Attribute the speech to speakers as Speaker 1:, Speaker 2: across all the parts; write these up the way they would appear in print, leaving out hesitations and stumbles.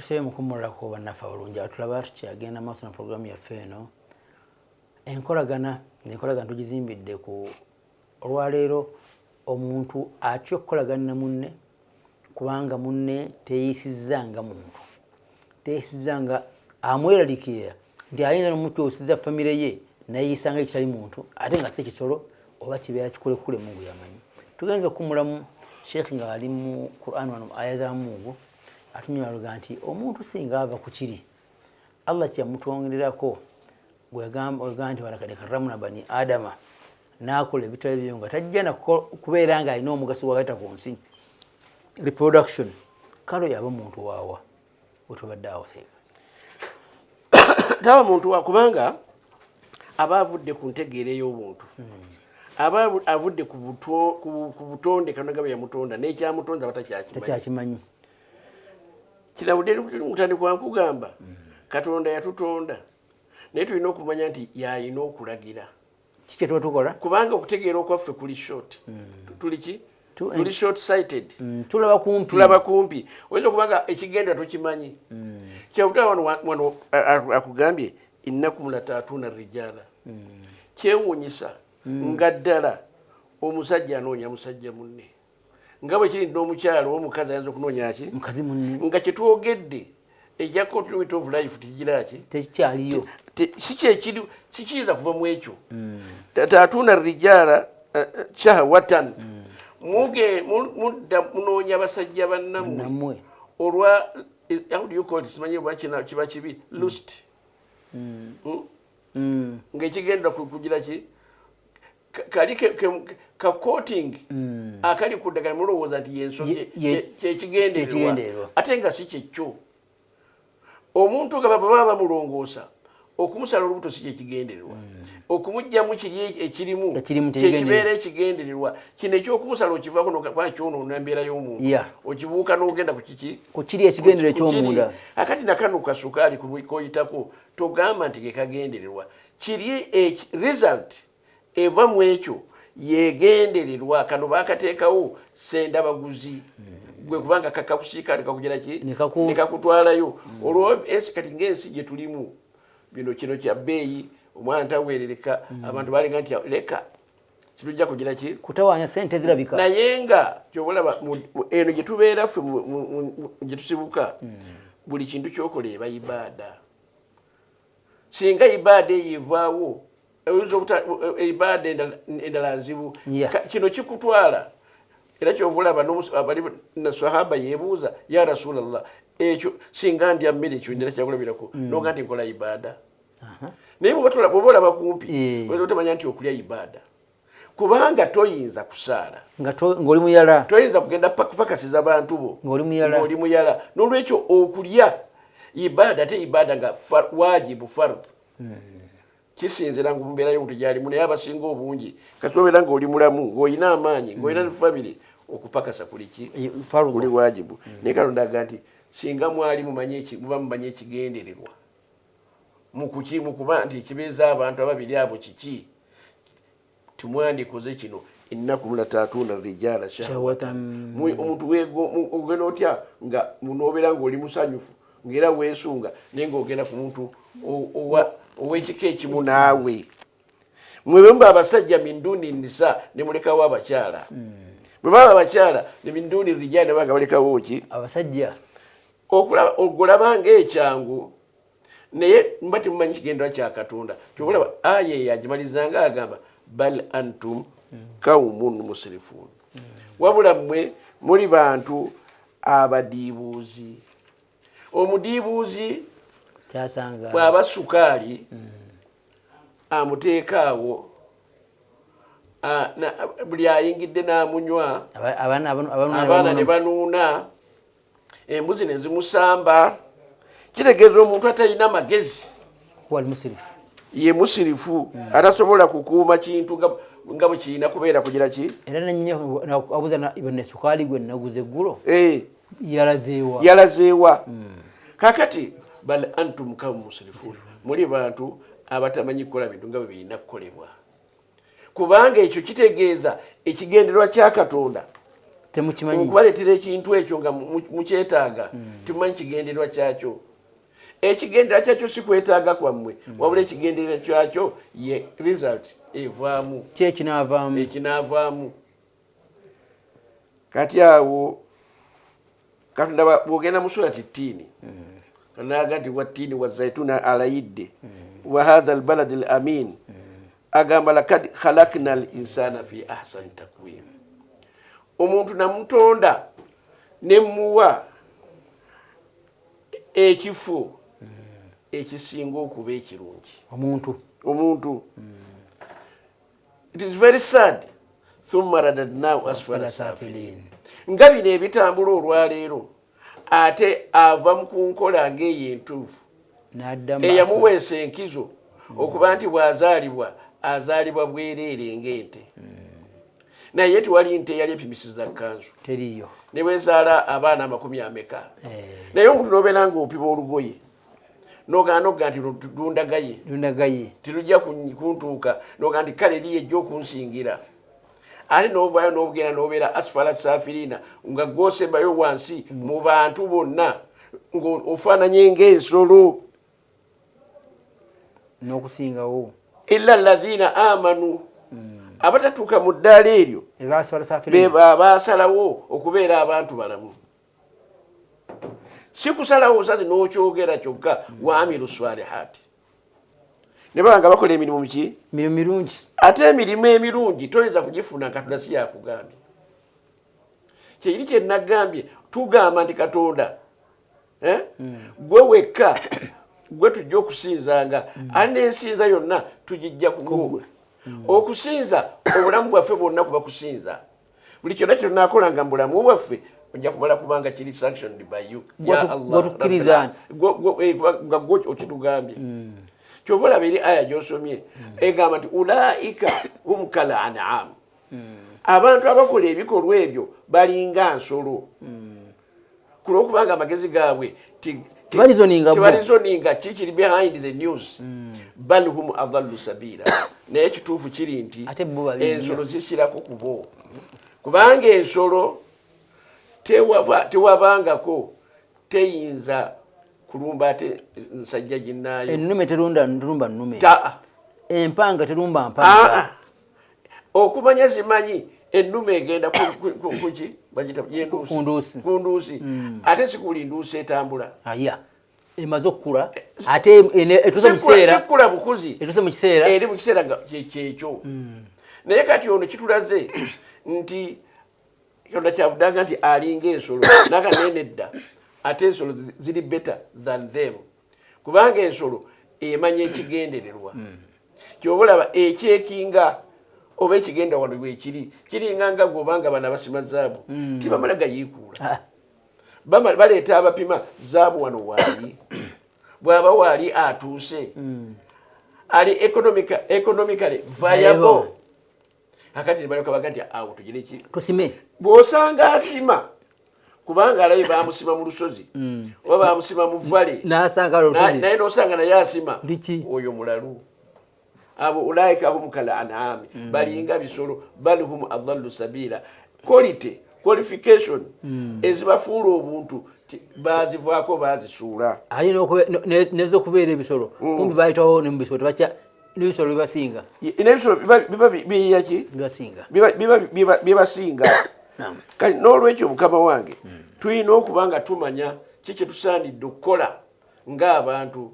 Speaker 1: ffe mukumulako bannaffe abalungi atulaba tukyagenda maaso na puroguramu yaffe eno enkolagana tugizimbidde ku olwaleero omuntu atya okukolagana munne kubanga munne teeyisizza nga muntu teeyisizza nga amweralikira nti ayinza n'omukyusiza famire ye nayeyisanga ekitali muntu ate nga si kisolo oba kibeera kikulekule mungu yamanyi tugenza okumulamu sheekh nga ali mu Qur'an wano aya za mungu atunyola nti omuntu singa ava ku kiri Allah kyamutongererako gwegamba nti walakad karramna bani adama nakola ebitali byo nga tajja na kubeera nga alina omugaso wagata ku nsi reproduction kalo yaba muntu waawa wetubadde awo seeka
Speaker 2: taba muntu wa kubanga aba avudde ku ntegeera ey'obuntu aba avudde ku butonde kanagaba yamutonda n'ekyamutonda batakyakimanyi kirabudde mutandikwa nkugamba katonda yatutonda naye tulina okumanya nti yalina okulagira
Speaker 1: kiki tukola
Speaker 2: kubanga okutegeera okwaffe kuli short tuli short sighted
Speaker 1: tulaba
Speaker 2: kumpi oyinza okubanga ekigenda tukimanyi kyabutaba wano akugambye innakum latatuna rijala kyewuunyisa nga ddala omusajja anoonya musajja munne nga bwe kiri n'omukyalo omukazi ayinza okunoonya ki
Speaker 1: mukazi munne nga
Speaker 2: kyetwogedde ekya continuity of life tikigiraki
Speaker 1: tekikyaliyo
Speaker 2: sikiyinza kuva mu ekyo tatuna rijala shahwatan mudda munoonya abasajja bannammwe olwa how do you call it simanyi bwakina kiba kibi lust ng'ekigenda kugira ki kali ka coating akali ku ddagala mulowooza nti yensoke kyekigendererwa ate nga si kyekyo omuntu nga baba bamulongoosa okumusala olubuto si kyekigendererwa okumugjamu kiri ekirimu kyekibeera ekigendererwa kino ekyokumusala okivaako nokubanga kyonoona embeera y'omuntu okibuuka n'ogenda ku
Speaker 1: kiri ekigendererwa eky'omunda
Speaker 2: akati nakano kasukaali koyitako togamba nti kekagendererwa kiri result eva mu ekyo yegendererwa kano bakateekawo sendabaguzi gwe kubanga kakakusiika nekakugira ki nekakutwalayo olwo ensi kati ng'ensi gye tulimu bino kino kya bbeeyi omwana taweerereka abantu balinga nti leka kitujja kugira ki
Speaker 1: kutawaanya sente zirabika
Speaker 2: naye nga kyobalaba eno gye tubeera ffe gye tusibuka buli kintu kyokola eba ibaada singa ibaada eyo evaawo ibaada endala nzibu kino kikutwala era kyovulaba abali na sahaba yeebuuza ya rasulallah ekyo singa ndya mmere ekyo ndera kyakulabirako noga nti nkola ibaada naye bwoba olaba kumpi oyinza otamanya nti okulya ibaada kubanga toyinza kusaala
Speaker 1: ng'oli muyala
Speaker 2: toyinza kugenda kupakasiza bantu bo ng'oli muyala n'olwekyo okulya ibaada ate ibaada nga wajibu fard kisinzira nga mumbeera y'omuntu gyalimu naye abasinga obungi kasi obeera ng'oli mulamu ng'olina amaanyi ng'olina ne famire okupakasa kuli wajibu naye Katonda aga nti singa mwali muba mumanyi ekigendererwa mukuba nti kibeeza abantu ababiri abo kiki timwandikoze kino innakum latatuna rijala shahwatan omuntu ogenda otya nga munobeera ng'oli musanyufu ng'era weesunga naye ng'ogenda ku muntu ow'ekika ekimu naawe mwebe muba abasajja min duni nisa ne mulekawo abakyala bwe baba abakyala ne min duni rijala ne banga balekawo ki
Speaker 1: abasajja
Speaker 2: ogulaba ng'ekyangu naye mba temumanyi kigendera kya Katonda kyobalaba aya yagimalizanga agamba bal antum kaumun musrifun wabula mmwe muli bantu abadiibuuzi omudiibuuzi bw'aba sukaali amuteekaawo buli ayingidde n'amunywa abaana ne banuuna embuzi ne zimusamba kitegeeza omuntu atalina magezi ye musirifu atasobola kukuuma kintu nga bwe kirina kubeera kugira ki
Speaker 1: era abuza ibane sukaali gwe naguze eggulo
Speaker 2: yalazeewa kakati bal antum kaum musrifun muli bantu abatamanyi kukola bintu nga bwe birina kukolebwa kubanga ekyo kitegeeza ekigendererwa kya Katonda
Speaker 1: temukimanyi
Speaker 2: okubaletera ekintu ekyo nga mukyetaaga temumanyi kigendererwa kyakyo. Ekigendererwa kyakyo si kwetaaga kwammwe wabula ekigendererwa kyakyo ye result evaamu ekinaavaamu. Kati awo Katonda bw'ogenda mu surati Ttiini naga nti wattiini wazzaituna alayidde wa hadha albaladi alamin agamba lakad khalakna al insana fi ahsani takwim. Omuntu namutonda ne muwa ekifo ekisinga okuba ekirungi omuntu. It is very sad. Thumma radadnahu asfala safilin. Nga bino ebitambula olwaleero ate ava mu kunkola ng'eyo entuufu eyamuweesa enkizo okuba nti azaalibwa bwereere ng'ente. Naye tewali nte eyali epimisiza kanzu
Speaker 1: teriyo
Speaker 2: ne bwezaala abaana 100. Naye omuntu n'obeera ng'opima olugoye n'ogamba nti lundagaye tilujja kuntuuka n'ogamba nti kale eriyo ejja okunsingira. Ate n'ovaayo n'obugenda n'obeera asfala safirina nga gw'osembayo wansi mu bantu bonna ng'ofaananye ng'ensolo
Speaker 1: n'okusingawo
Speaker 2: illa alladhina amanu. Abatatuuka mu ddaala eryo baasalawo okubeera abantu balamu. Si kusalawo osazi n'okyogera kyokka waamiru swalihaati ne baba nga bakola emirimu
Speaker 1: mirungi.
Speaker 2: Ate emirimu emirungi toyinza kugifuna Katonda si yakugambye. Kyekiri kye nagambye tugamba nti Katonda gwe wekka gwe tujja okusinzanga ate n'ensinza yonna tugijja kugwe. Okusinza obulamu bwaffe bwonna kuba kusinza. Buli kyonna kye tunaakolanga mu bulamu bwaffe ojja kumala kubanga kiri sanctioned by you. Ya Allah nga gwe okitugambye. Kyova olaba eri aya gy'osomye egamba nti ulaika hum kal an'am. Abantu abakola ebikolwa ebyo balinga nsolo. Kulwokubanga amagezi gaabwe tebalizoninga kikiri behind the news. Bal hum adallu sabila. Naye ekituufu kiri nti ensolo zisirako kubo. Kubanga ensolo tewabangako teyinza kulumba ate nsajja ginnaayo.
Speaker 1: Ennume terumba nnume. Empanga terumba mpanga.
Speaker 2: Okumanya zimanyi ennume egenda kuki bagita kunduusi. Ate sikuli nduusi etambula.
Speaker 1: Emaze okukula ate etuse mu kiseera
Speaker 2: eri mu kiseera kyekyo. Naye kati ono kitulaze nti Katonda kyavudanga nti alinga ensolo naga nenedda ate ensolo ziri better than them. Kubanga ensolo emanya ekigendererwa. Kyova olaba ekyekinga oba ekigenda wano wekiri kiringa nga gwobanga bana basima zaabu tibamala gayiikuula. Baleeta abapima zaabu wano waali bw'aba waali atuuse ali economically viable. Akati ne balyoka baga nti awo tugire ki
Speaker 1: tusime.
Speaker 2: Bw'osanga asima kubanga alaye baamusima mu lusozi oba baamusima mu vale naye n'osanga naye asima oyo mulalu. Abo ulaika hum kal an'am balinga bisolo bal hum adallu sabila. Qualification ezibafuula obuntu bazivaako bazisuula.
Speaker 1: Alina nezo okubeera ebisolo kumbi bayitawo ne mu bisolo tebakya n'ebisolo bibasinga.
Speaker 2: N'ebisolo biba biyaki bibasinga. Kati n'olwekyo mukama wange tulina okuba nga tumanya kiki tusaanidde okukola ng'abantu.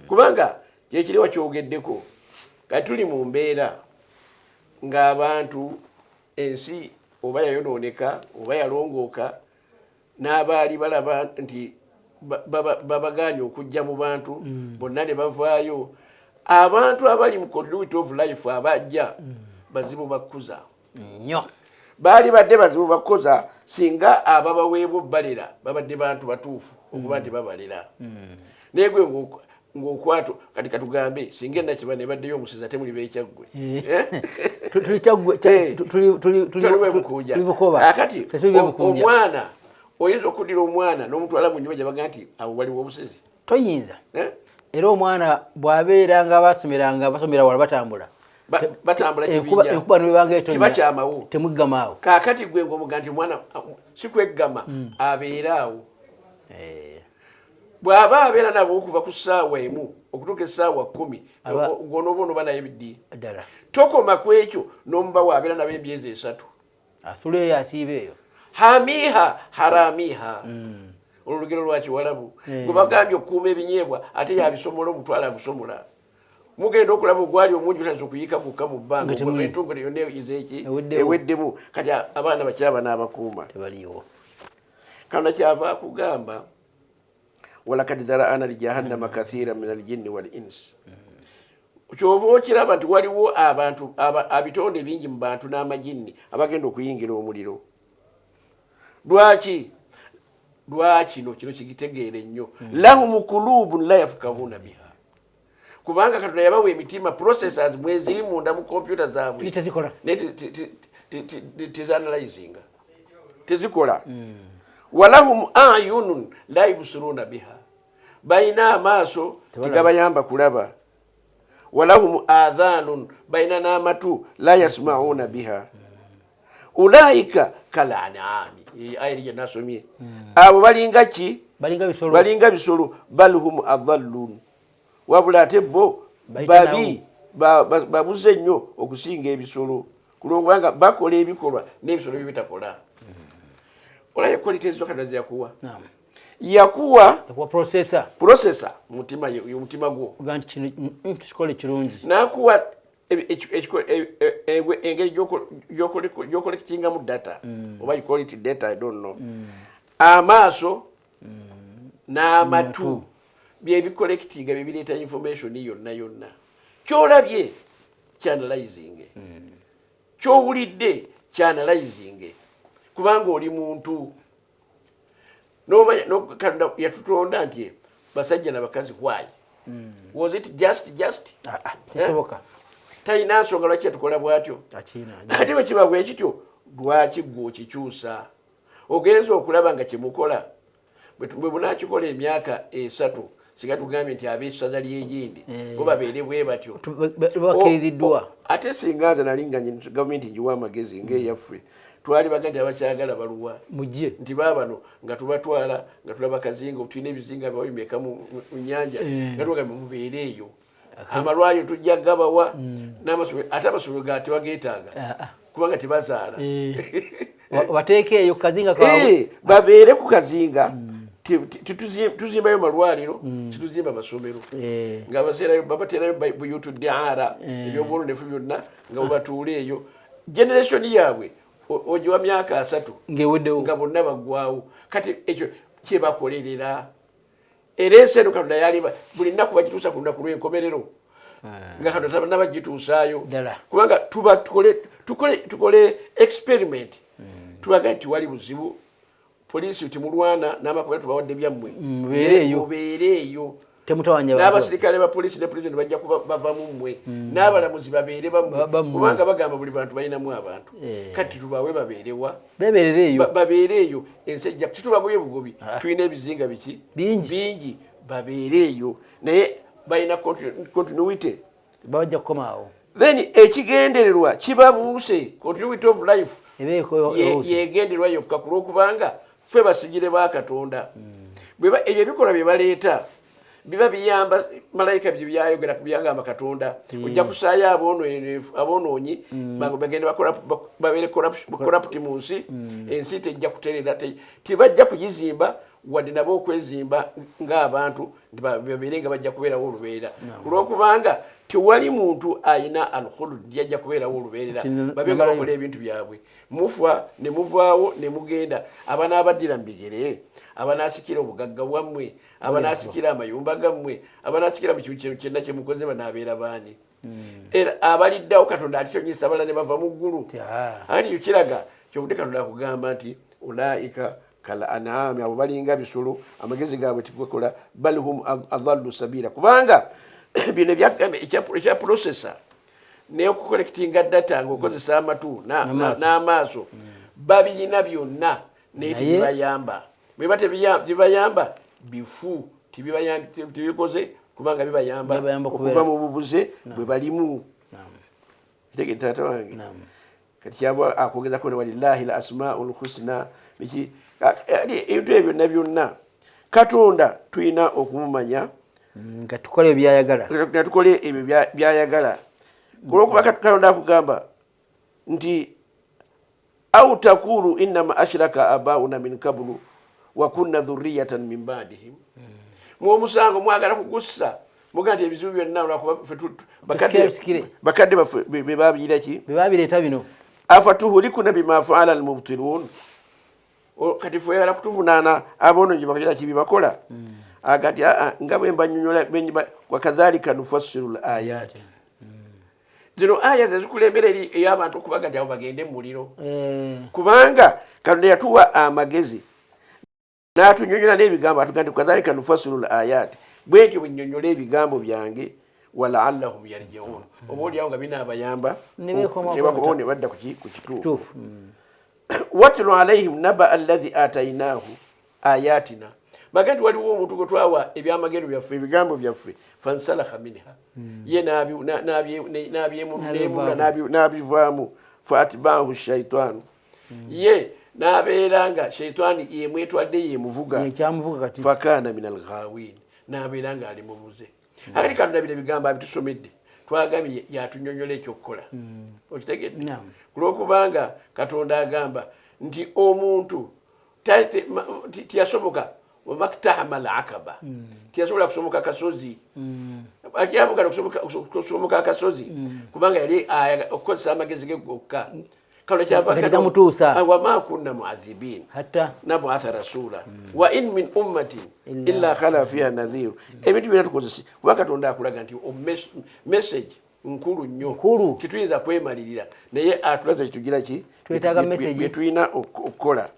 Speaker 2: Kubanga kyekiriwa kyogeddeko kati tuli mu mbeera ng'abantu ensi oba yayonooneka oba yalongooka n'abaali balaba nti babaganye okujja mu bantu bonna ne bavaayo. Abantu abali mu continuity of life abajja bazibu bakkuza
Speaker 1: nnyo.
Speaker 2: Baali badde bazibu bakkoza singa ababaweebwa balera babadde bantu batuufu okuba nti babalera. Naye gwe ng'okwato kati katugambe singa ennakiba ne baddeyo omusiza temuli beekyaggwe.
Speaker 1: Tuli bukoba.
Speaker 2: Akati omwana oyinza okuddira omwana n'omutwala mu nnyumba gye baga nti abo waliwo obusezi.
Speaker 1: Toyinza. Era omwana bw'abeera nga basomera wala batambula
Speaker 2: batambula kibinja
Speaker 1: enkuba nebanga etonya
Speaker 2: tibakyamawo
Speaker 1: temuggamaawo
Speaker 2: kaakati gwe ng'omuga nti mwana si kweggama abeeraawo bw'aba abeera nabo okuva ku ssaawa emu okutuuka essaawa 10 gonooba onoba naye biddi
Speaker 1: ddala
Speaker 2: tokoma ku ekyo n'omubawo abeera nabo emyezi 3
Speaker 1: asula eyo asiiba eyo
Speaker 2: hamiha haramiha olugero lwakiwalabu gwe bagambye okukuuma ebinyeebwa ate yabisomola omutwala amusomola mugenda okulaba ogwali omungi otaza okuyika bukka mu bbanga entongole yonna eyizeeki eweddemu kati abaana bakyaba n'abakuuma
Speaker 1: tebaliiwo
Speaker 2: kana kyava akugamba walakad dhara'ana lijahannama kathira min aljinni wal insi kyova okiraba nti waliwo abantu abitonde bingi mu bantu n'amajinni abagenda okuyingira omuliro lwaki kino kigitegeere nnyo lahum kulubun la yafukahuna biha kubanga katonda yabawa emitima processors mweziri munda mu kompyuta zaabwe tezanalizinga tezikola walahum ayunun la yubsiruna biha bayina amaaso tigabayamba kulaba walahum adhanun bayina n'amatu la yasmauna biha ulaika kalanami ayiri gye nasomye abo balinga ki balinga bisolo bal hum adhallun wabula ate bo babi babuze nnyo okusinga ebisolo kulwokubanga bakola ebikolwa n'ebisolo byo bitakola olaye qualities zokana yakuwa yakuwa processor mutima gwo
Speaker 1: kikole kirungi
Speaker 2: nakuwa engeri gyokollectingamu data oba you call it data I don't know amaaso n'amatu byebicollectinga byebireeta information yonna kyolabye kyanalyzing kyowulidde kyanalyzing kubanga oli muntu katonda yatutonda nti basajja nabakazi why was it just
Speaker 1: kisoboka
Speaker 2: talina nsonga lwaki yatukola bwatyo ate bwe kiba bwe kityo lwaki gwe okikyusa ogenza okulaba nga kyemukola bwe munakikola emyaka 3 singa tugambye nti ab'essaza ly'egindi bo babeere bwe batyo
Speaker 1: bakkiriziddwa
Speaker 2: ate singa nze nali nga gavumenti njiwa amagezi ng'eyaffe twali baga nti abakyagala baluwa
Speaker 1: mujje
Speaker 2: nti baabano nga tubatwala nga tulaba kazinga tulina ebizinga bawimeka mu nnyanja nga tubagambe mubeere eyo amalwaliro tujja gabawa n'amasomero ate amasomero ga tebageetaaga kubanga tebazaala
Speaker 1: bateeke eyo kazinga
Speaker 2: babeere ku kazinga tuzimbayo malwaliro tituzimba masomero nga babaterayo buyutu daara ebyobwononefu byonna nga bwebatuula eyo generation yaabwe ogiwa myaka 3 nga bonna baggwawo kati ekyo kyebakolerera era ensi eno katonda yaliba buli nnaku bagituusa ku lunaku lw'enkomerero nga katonda nabagituusaayo kubanga tukole experiment tubaga nti wali buzibu poliisi timulwana n'amakomera tubawadde byammwe mubeereeyo n'abasirikale ba poliisi ne president bajja bava mu mmwe n'abalamuzi babeere bammwe kubanga bagamba buli bantu balinamu abantu kati tubawe babeerewa babeereeyo ensejja titubagobye bugobi tulina ebizinga biki bingi babeereeyo naye balina continuity
Speaker 1: bajja kukomaawo
Speaker 2: then ekigendererwa kibabuuse continuity of life yegendererwa yokka kulwokubanga ffe basigire ba Katonda ebyo bikola bye baleeta biba biyamba malayika bye byayogera ku byagamba Katonda ojja kusaayo aboonoonyi bagenda babeere corrupt mu nsi ensi tejja kuterera tibajja kugizimba wadde nabo okwezimba ng'abantu babeere nga bajja kubeerawo olubeerera kulwokubanga tewali muntu ayina alkhulud yajja kubeerawo olubeerera babega bakola ebintu byabwe mufa ne muvaawo ne mugenda abanaabaddira mu bigere abanaasikira obugagga bwammwe abanaasikira amayumba gammwe abanaasikira mu kintu kyonna kye mukoze banaabeera baani era abaliddawo Katonda ati kyonyisa abala ne bava mu ggulu ati kiraga kyovudde Katonda akugamba nti ulaika kala an'ami abo balinga bisolo amagezi gaabwe tikukola bal hum adallu sabila kubanga bino ekya processor n'okucollectinga data ng'okozesa amatu n'amaaso babirina byonna naye tebibayamba bweba tebibayamba bifu tibikoze kubanga bibayamba okuva mu bubuze bwe balimu kitege tata wange kati kyaba akwogeza ko walillahi al asmaul husna biki ebintu ebyo byonna Katonda tuyina okumumanya
Speaker 1: nga tukole byayagala
Speaker 2: nga tukole ebyo byayagala kuba Katonda akugamba nti au takulu innama ashraka abauna min qablu wa kunna dhurriyatan min ba'dihim mu musango mwagala kugussa mugante ebizibu byonna olwakuba bakadde baffe bebabira ki
Speaker 1: bebabireta bino
Speaker 2: afatuhulikuna bima faala almubtilun kati fwe yala kutuvunaana abono gye bakira kibi bakola agati nga bwe mbanyonyola wakadhalika nufassiru alayati zino aya zezikulembera eri ey'abantu okubaga nti abo bagende mu muliro kubanga Katonda yatuwa amagezi n'atunyonyola n'ebigambo atugamba kadhalika nufassiru alayati bwe ntyo bwennyonnyola ebigambo byange walaallahum yarji'un oba oliawo nga binaabayamba ne badda ku kituufu watlu alayhim naba alladhi atainahu ayatina bagandi waliwo omuntu gwe twawa ebyamagero byaffe ebigambo byaffe fansalaha minha ye n'abivaamu faatbaahu shaitaanu ye n'abeera nga shaitaani yemwetwadde yemuvuga fakaana min alghawin n'abeera nga ali mubuze akati Katonda bino ebigambo abitusomedde twagambye yatunyonyola ekyokukola okitegedde kulwokubanga Katonda agamba nti omuntu tiyasoboka wamaktahama al-akaba tiyasobola kusomoka akasozi akyamuka okusomoka akasozi kubanga yali okukozesa amagezi ge gokka wama kunna muadhibin hatta nab'atha rasula wa in min ummatin illa khala fiha nadhir ebintu bino tukozesa kuba Katonda akulaga nti message nkulu nnyo tituyinza kwemalirira naye atulaza kitugira ki
Speaker 1: twetaaga message
Speaker 2: tuyina okukola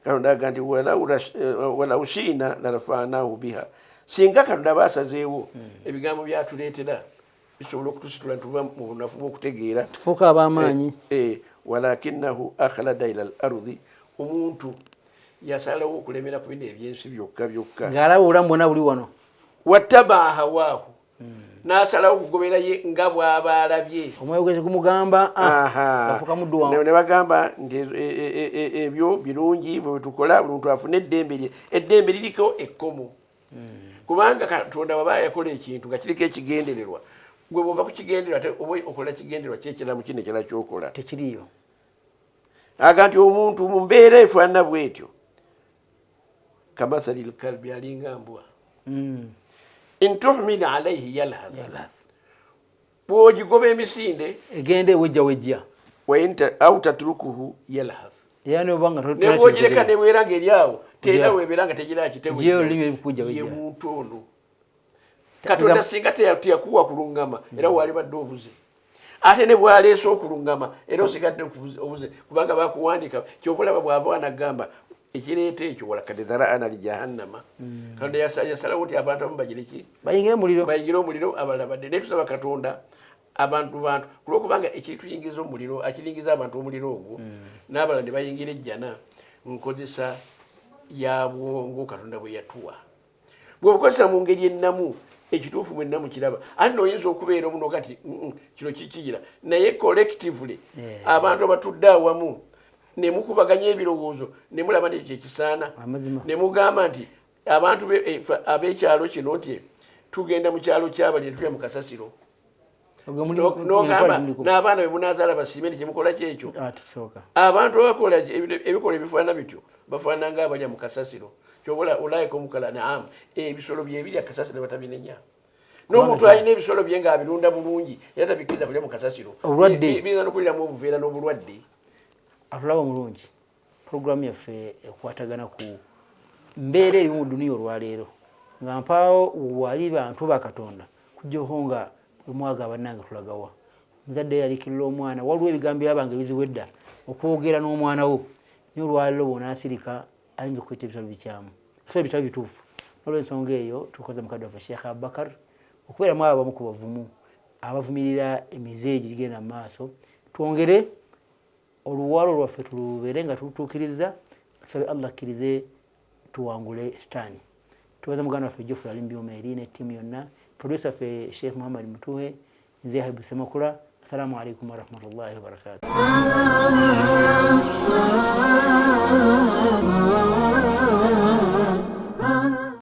Speaker 2: Katonda agamba nti wala ushina larafanahu biha singa Katonda basazeewo ebigambo byatuleetera bisobola okutusitula ntuva mu bunafu bw'okutegeera
Speaker 1: tufuuka ab'amaanyi
Speaker 2: walakinahu akhlada ila al-ardi omuntu yasalawo okulemera ku bino ebyensi byokka
Speaker 1: ng'alaba obulamu bwonna buli wano
Speaker 2: wattabaa hawaahu n'asalawo okugobera ye nga bw'aba alabye
Speaker 1: omwegezi kumugamba afuuka muddu wange
Speaker 2: ne bagamba nti ebyo birungi bwe tukola buli muntu afune eddembe liriko ekkomo kubanga Katonda baba yakola ekintu nga kiriko ekigendererwa gwe bwova ku kigendererwa oba okola kigendererwa kyekiramu kino ekirala kyokola
Speaker 1: tekiriyo
Speaker 2: aga nti omuntu mu mbeera efaanana bw'etyo kamathali lkalbi alinga mbwa in tuhmil alayhi yalhath bw'ogigoba emisinde
Speaker 1: egende wejja
Speaker 2: au tatrukuhu yalhath
Speaker 1: ne
Speaker 2: bw'ogireka nebeera ng'eri awo tera webeera nga tegira kitewe muntu ono Katonda singa teyakuwa kulungama era wali badde obuze ate ne bwaleese okulungama era osigadde obuze kubanga bakuwandika kyovolaba bw'ava anagamba ekireeta ekyo walakad dhara'ana li jahannama Katonda yasalawo nti abantu abamu bagire ki bayingire omuliro abalala badde naye tusaba Katonda abantu kulwokubanga ekituyingiza omuliro akiringiza abantu omuliro ogwo n'abalala ne bayingira ejjana nkozesa ya bwongo Katonda bwe yatuwa bw'obukozesa mu ngeri ennamu ekituufu mwenna mukiraba ate n'oyinza okubeera omuno kati kino kikigira naye collectively abantu abatudde awamu ne mukubaganya ebirowoozo ne mulaba nti kyekisaana ne mugamba nti abantu ab'ekyalo kino nti tugenda mu kyalo kyabali ne tulya mu kasasiro n'ogamba n'abaana be munaazaala basiime nti kyemukola kyekyo abantu abakola ebikola ebifaanana bityo bafaanana ng'abalya mu kasasiro kyobola olayika omukala naam ebisolo byebirya kasasiro batabinenya n'omuntu alina ebisolo bye ng'abirunda bulungi era tabikkiriza kulya mu kasasiro biyinza n'okuliramu obuveera n'obulwadde
Speaker 1: atulaba omulungi puroguramu yaffe ekwatagana ku mbeera eri mu duniya olwaleero nga mpaawo wali bantu ba Katonda kujjaho nga bwemwaga bannange tulagawa omuzadde yalikirira omwana waliwo ebigambo byabanga ebiziwedda okwogera n'omwana wo naye olwaleero bw'onaasirika ayinza okweta ebitabo bikyamu so ebitabo bituufu n'olwensonga eyo tukoze mukadde waffe Sheikh Abubakar okubeeramu abo abamu ku bavumu abavumirira emize egigenda mu maaso twongere oluwalo lwaffe tulubeere nga tutuukiriza tusabe Allah akkirize tuwangule sitaani tubaza muganda waffe Jofra Ali Mbyoma eri ne ttiimu yonna producer waffe Sheikh Muhammad Mutuhe nze Habibu Semakula assalamu alaikum warahmatullahi wabarakatuh.